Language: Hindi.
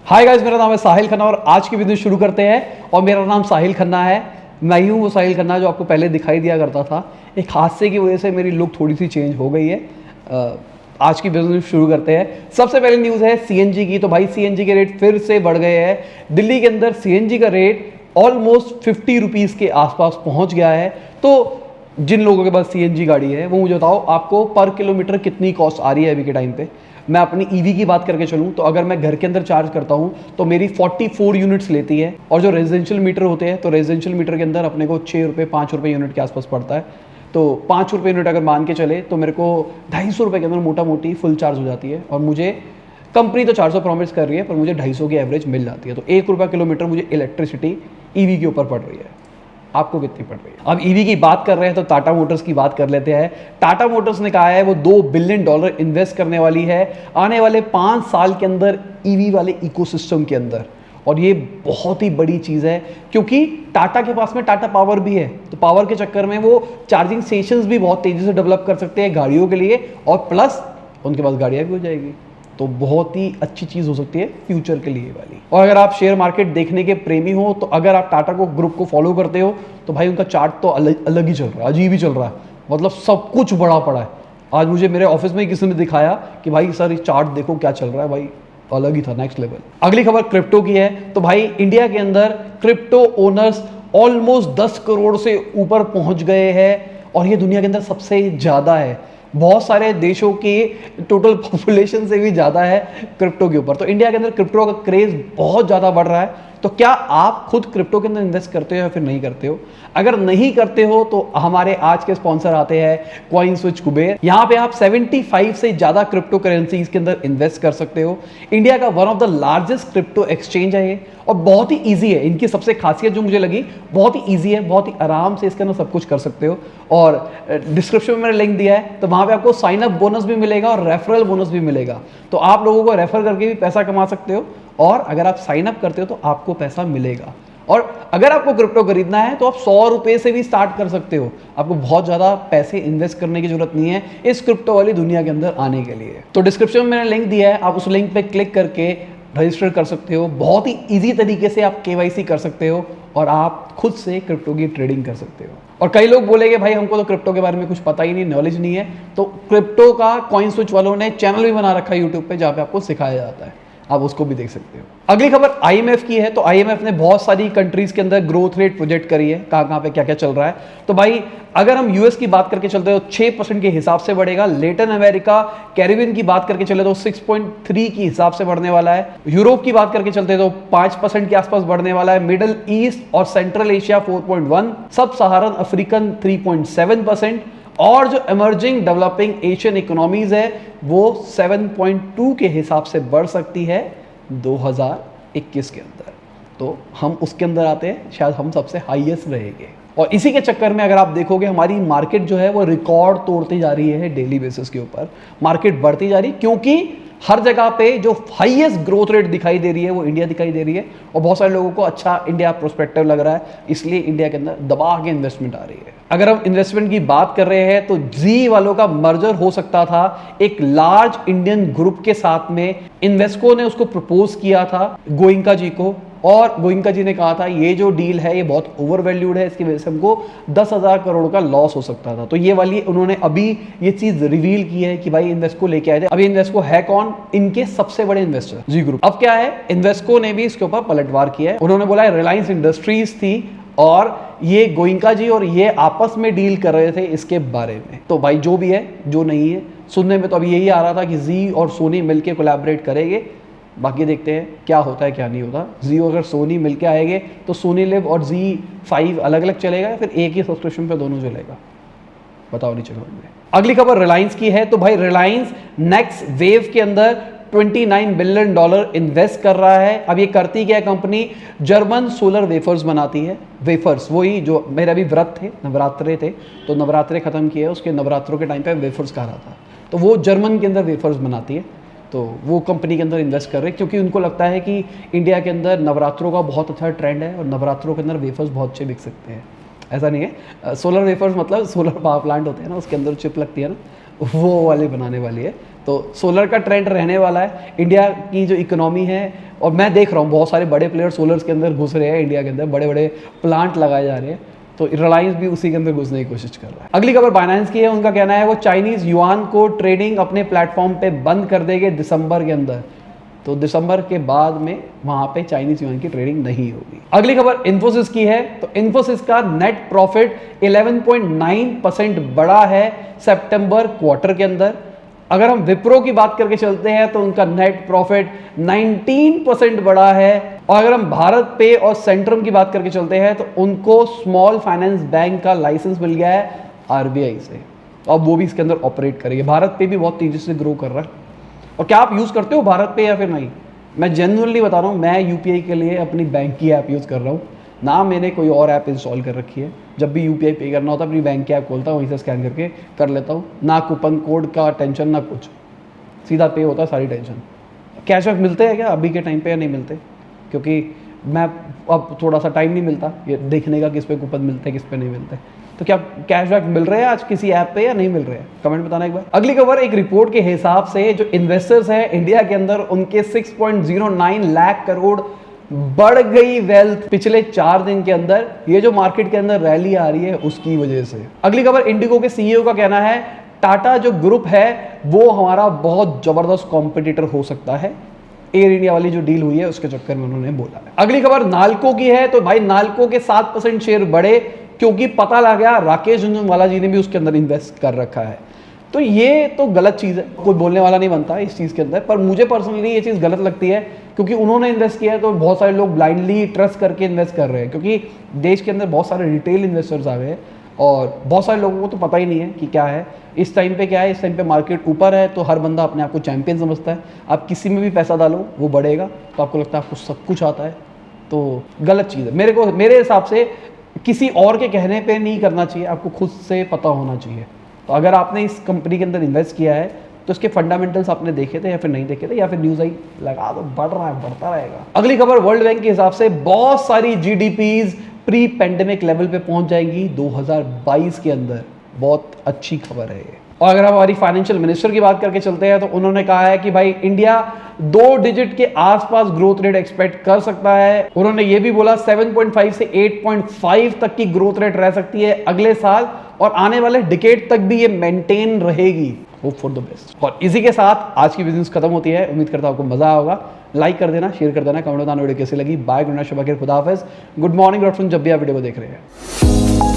हाय गाइस, मेरा नाम है साहिल खन्ना और आज की वीडियो शुरू करते हैं। और मेरा नाम साहिल खन्ना है, मैं ही हूँ वो साहिल खन्ना जो आपको पहले दिखाई दिया करता था। एक हादसे की वजह से मेरी लुक थोड़ी सी चेंज हो गई है। आज की बिजनेस शुरू करते हैं। सबसे पहले न्यूज़ है सीएनजी की। तो भाई सीएनजी के रेट फिर से बढ़ गए हैं। दिल्ली के अंदर सीएनजी का रेट ऑलमोस्ट 50 रुपीज़ के आसपास पहुंच गया है। तो जिन लोगों के पास सीएनजी गाड़ी है वो मुझे बताओ, आपको पर किलोमीटर कितनी कॉस्ट आ रही है अभी के टाइम पे। मैं अपनी ईवी की बात करके चलूँ तो अगर मैं घर के अंदर चार्ज करता हूँ तो मेरी 44 यूनिट्स लेती है। और जो रेजिडेंशियल मीटर होते हैं तो रेजिडेंशियल मीटर के अंदर अपने को 6 रुपये 5 रुपये यूनिट के आसपास पड़ता है। तो 5 रुपये यूनिट अगर मान के चले तो मेरे को 250 रुपये के अंदर मोटा मोटी फुल चार्ज हो जाती है। और मुझे कंपनी तो 400 प्रॉमिस कर रही है पर मुझे 250 की एवरेज मिल जाती है। तो 1 रुपया किलोमीटर मुझे इलेक्ट्रिसिटी ईवी के ऊपर पड़ रही है। आपको कितनी पड़ रही है? अब ईवी की बात कर रहे हैं तो टाटा मोटर्स की बात कर लेते हैं। टाटा मोटर्स ने कहा है वो $2 बिलियन इन्वेस्ट करने वाली है आने वाले 5 साल के अंदर ईवी वाले इकोसिस्टम के अंदर। और ये बहुत ही बड़ी चीज़ है क्योंकि टाटा के पास में टाटा पावर भी है। तो पावर के चक्कर में वो चार्जिंग स्टेशंस भी बहुत तेज़ी से डेवलप कर सकते हैं गाड़ियों के लिए, और प्लस उनके पास गाड़ियाँ भी हो जाएगी। तो बहुत ही अच्छी चीज़ हो सकती है फ्यूचर के लिए वाली। और अगर आप शेयर मार्केट देखने के प्रेमी हो तो अगर आप टाटा को ग्रुप को फॉलो करते हो तो भाई उनका चार्ट तो अलग ही चल रहा है, अजीब ही चल रहा है। मतलब सब कुछ बड़ा पड़ा है। आज मुझे मेरे ऑफिस में ही किसी ने दिखाया कि भाई सर ये चार्ट देखो क्या चल रहा है, भाई अलग ही था, नेक्स्ट लेवल। अगली खबर क्रिप्टो की है। तो भाई इंडिया के अंदर क्रिप्टो ओनर्स ऑलमोस्ट 10 करोड़ से ऊपर पहुंच गए हैं और ये दुनिया के अंदर सबसे ज़्यादा है। बहुत सारे देशों की टोटल पॉपुलेशन से भी ज़्यादा है क्रिप्टो के ऊपर। तो इंडिया के अंदर क्रिप्टो का क्रेज़ बहुत ज़्यादा बढ़ रहा है। तो क्या आप खुद क्रिप्टो के अंदर इन्वेस्ट करते हो या फिर नहीं करते हो? अगर नहीं करते हो तो हमारे आज के स्पॉन्सर आते हैं कॉइन स्विच कुबेर। यहाँ पे आप 75 से ज़्यादा क्रिप्टो करेंसीज के अंदर इन्वेस्ट कर सकते हो। इंडिया का one of the largest crypto exchange है ये, और बहुत ही ईजी है। इनकी सबसे खासियत जो मुझे लगी, बहुत ही ईजी है, बहुत ही आराम से इसके अंदर सब कुछ कर सकते हो। और डिस्क्रिप्शन में मैंने लिंक दिया है तो वहाँ पे आपको साइन अप बोनस भी मिलेगा और रेफरल बोनस भी मिलेगा। तो आप लोगों को रेफर करके भी पैसा कमा सकते हो, और अगर आप साइन अप करते हो तो आपको पैसा मिलेगा। और अगर आपको क्रिप्टो खरीदना है तो आप 100 रुपये से भी स्टार्ट कर सकते हो। आपको बहुत ज़्यादा पैसे इन्वेस्ट करने की जरूरत नहीं है इस क्रिप्टो वाली दुनिया के अंदर आने के लिए। तो डिस्क्रिप्शन में मैंने लिंक दिया है, आप उस लिंक पे क्लिक करके रजिस्टर कर सकते हो। बहुत ही ईजी तरीके से आप केवाईसी कर सकते हो और आप खुद से क्रिप्टो की ट्रेडिंग कर सकते हो। और कई लोग बोलेंगे भाई हमको तो क्रिप्टो के बारे में कुछ पता ही नहीं, नॉलेज नहीं है। तो क्रिप्टो का कॉइन स्विच वालों ने चैनल भी बना रखा है यूट्यूब पे जहाँ पे आपको सिखाया जाता है, आप उसको भी देख सकते हो। अगली खबर आईएमएफ की है। तो आईएमएफ ने बहुत सारी कंट्रीज के अंदर ग्रोथ रेट प्रोजेक्ट करी है, कहाँ पे क्या क्या चल रहा है। तो भाई अगर हम यूएस की बात करके चलते हो 6% के हिसाब से बढ़ेगा। लेटिन अमेरिका कैरिबियन की बात करके चले तो 6.3 के हिसाब से बढ़ने वाला है। यूरोप की बात करके चलते तो 5% के आसपास बढ़ने वाला है। मिडल ईस्ट और सेंट्रल एशिया 4.1, सब सहारन अफ्रीकन 3.7%, और जो इमर्जिंग डेवलपिंग एशियन इकोनॉमीज है वो 7.2 के हिसाब से बढ़ सकती है 2021 के अंदर। तो हम उसके अंदर आते हैं, शायद हम सबसे हाईएस्ट रहेंगे। और इसी के चक्कर में अगर आप देखोगे हमारी मार्केट जो है वो रिकॉर्ड तोड़ती जा रही है। डेली बेसिस के ऊपर मार्केट बढ़ती जा रही है क्योंकि हर जगह पे जो हाईएस्ट ग्रोथ रेट दिखाई दे रही है वो इंडिया दिखाई दे रही है। और बहुत सारे लोगों को अच्छा इंडिया प्रोस्पेक्टिव लग रहा है, इसलिए इंडिया के अंदर दबा के इन्वेस्टमेंट आ रही है। अगर हम इन्वेस्टमेंट की बात कर रहे हैं तो जी वालों का मर्जर हो सकता था एक लार्ज इंडियन ग्रुप के साथ में। इन्वेस्को ने उसको प्रपोज किया था गोइंका जी को, और गोइंका जी ने कहा था ये जो डील है ये बहुत ओवर वैल्यूड है, इसकी वजह से हमको 10,000 करोड़ का लॉस हो सकता था। तो ये वाली उन्होंने अभी ये चीज रिवील की है कि भाई इन्वेस्को लेके आए थे। अभी इन्वेस्को है कौन? इनके सबसे बड़े इन्वेस्टर जी ग्रुप। अब क्या है, इन्वेस्को ने भी इसके ऊपर पलटवार किया है। उन्होंने बोला रिलायंस इंडस्ट्रीज थी और ये गोइंका जी और ये आपस में डील कर रहे थे इसके बारे में। तो भाई जो भी है जो नहीं है, सुनने में तो अभी यही आ रहा था कि जी और सोनी मिलके कोलैबोरेट करेंगे। बाकी देखते हैं क्या होता है क्या नहीं होता। जी अगर सोनी मिलके आएंगे तो सोनी लिव और जी5 अलग अलग चलेगा या फिर एक ही सब्सक्रिप्शन पे दोनों चलेगा, बताओ नीचे कमेंट में। अगली खबर रिलायंस की है। तो भाई रिलायंस नेक्स्ट वेव के अंदर $29 बिलियन इन्वेस्ट कर रहा है। अब ये करती क्या कंपनी? जर्मन सोलर वेफर्स बनाती है। वेफर्स वही जो मेरे अभी व्रत थे, नवरात्रे थे, तो नवरात्रे खत्म किए, उसके नवरात्रों के टाइम पे वेफर्स कहा रहा था। तो वो जर्मन के अंदर वेफर्स बनाती है। तो वो कंपनी के अंदर इन्वेस्ट कर रहे हैं क्योंकि उनको लगता है कि इंडिया के अंदर नवरात्रों का बहुत अच्छा ट्रेंड है और नवरात्रों के अंदर वेफर्स बहुत अच्छे बिक सकते हैं। ऐसा नहीं है, सोलर वेफर्स मतलब सोलर पावर प्लांट होते हैं ना, उसके अंदर चिप लगती है ना, वो वाले बनाने वाली है। तो सोलर का ट्रेंड रहने वाला है। इंडिया की जो इकोनॉमी है, और मैं देख रहा हूँ बहुत सारे बड़े प्लेयर सोलर्स के अंदर घुस रहे हैं, इंडिया के अंदर बड़े बड़े प्लांट लगाए जा रहे हैं, तो रिलायंस भी उसी के अंदर घुसने की कोशिश कर रहा है। अगली खबर बाइनेंस की है। उनका कहना है वो चाइनीज युआन को ट्रेडिंग अपने प्लेटफॉर्म पे बंद कर देंगे दिसंबर के अंदर। तो दिसंबर के बाद में वहां पे चाइनीज युआन की ट्रेडिंग नहीं होगी। अगली खबर इन्फोसिस की है। तो इन्फोसिस का नेट प्रॉफिट 11.9% बढ़ा है सितंबर क्वार्टर के अंदर। अगर हम विप्रो की बात करके चलते हैं तो उनका नेट प्रॉफिट 19% बढ़ा है। और अगर हम भारत पे और सेंट्रम की बात करके चलते हैं तो उनको स्मॉल फाइनेंस बैंक का लाइसेंस मिल गया है आरबीआई से, और वो भी इसके अंदर ऑपरेट करेंगे। भारत पे भी बहुत तेजी से ग्रो कर रहा है। और क्या आप यूज़ करते हो भारत पे या फिर नहीं? मैं जेन्युइनली बता रहा हूँ, मैं यूपीआई के लिए अपनी बैंक की ऐप यूज़ कर रहा हूँ, ना मैंने कोई और ऐप इंस्टॉल कर रखी है। जब भी यूपीआई पे करना होता है अपनी बैंक की ऐप खोलता हूँ, वहीं से स्कैन करके कर लेता हूँ। ना कूपन कोड का टेंशन, ना कुछ, सीधा पे होता है, सारी टेंशन। कैशबैक मिलते हैं क्या अभी के टाइम पे या नहीं मिलते? क्योंकि मैं अब थोड़ा सा टाइम नहीं मिलता ये देखने का किस पे कूपन मिलते हैं किस पे नहीं मिलते। तो क्या कैशबैक मिल रहे हैं आज किसी ऐप पे या नहीं मिल रहे हैं? कमेंट बताना एक बार। अगली खबर, एक रिपोर्ट के हिसाब से जो इन्वेस्टर्स हैं इंडिया के अंदर, उनके 6.09 लाख करोड़ बढ़ गई वेल्थ पिछले 4 दिन के अंदर। ये जो मार्केट के अंदर रैली आ रही है उसकी वजह से। अगली खबर, इंडिगो के सीईओ का कहना है टाटा जो ग्रुप है वो हमारा बहुत जबरदस्त कॉम्पिटिटर हो सकता है। एयर इंडिया वाली जो डील हुई है उसके चक्कर में उन्होंने बोला है। अगली खबर नाल्को की है। तो भाई नाल्को के 7% शेयर बढ़े क्योंकि पता लग गया राकेश झुनझुनवाला जी ने भी उसके अंदर इन्वेस्ट कर रखा है। तो ये तो गलत चीज़ है, कोई बोलने वाला नहीं बनता इस चीज़ के अंदर, पर मुझे पर्सनली ये चीज़ गलत लगती है क्योंकि उन्होंने इन्वेस्ट किया है तो बहुत सारे लोग ब्लाइंडली ट्रस्ट करके इन्वेस्ट कर रहे हैं। क्योंकि देश के अंदर बहुत सारे रिटेल इन्वेस्टर्स आ गए हैं और बहुत सारे लोगों को तो पता ही नहीं है कि क्या है इस टाइम पे, क्या है इस टाइम पे मार्केट ऊपर है तो हर बंदा अपने आप को चैंपियन समझता है। आप किसी में भी पैसा डालो वो बढ़ेगा, तो आपको लगता है आपको सब कुछ आता है, तो गलत चीज़ है। मेरे हिसाब से किसी और के कहने पे नहीं करना चाहिए, आपको खुद से पता होना चाहिए। तो अगर आपने इस कंपनी के अंदर इन्वेस्ट किया है तो इसके फंडामेंटल्स आपने देखे थे या फिर नहीं देखे थे, या फिर न्यूज़ आई लगा दो, बढ़ रहा है, बढ़ता रहेगा। अगली खबर, वर्ल्ड बैंक के हिसाब से बहुत सारी जीडीपीज प्री पेंडेमिक लेवल पे पहुंच जाएंगी 2022 के अंदर। बहुत अच्छी खबर है ये। और अगर हम हमारी फाइनेंशियल मिनिस्टर की बात करके चलते हैं तो उन्होंने कहा है कि भाई इंडिया 2 डिजिट के आसपास ग्रोथ रेट एक्सपेक्ट कर सकता है। उन्होंने ये भी बोला 7.5 से 8.5 तक की ग्रोथ रेट रह सकती है अगले साल, और आने वाले डिकेड तक भी ये मेंटेन रहेगी। Hope for the best. और इसी के साथ आज की बिजनेस खत्म होती है। उम्मीद करता हूं आपको मजा होगा। लाइक कर देना, शेयर कर देना, कमेंट बताना वीडियो कैसी लगी। बाय, गुड नाइट, शुभ, खुदा हाफिज, गुड मॉर्निंग, जब भी आप वीडियो को देख रहे हैं।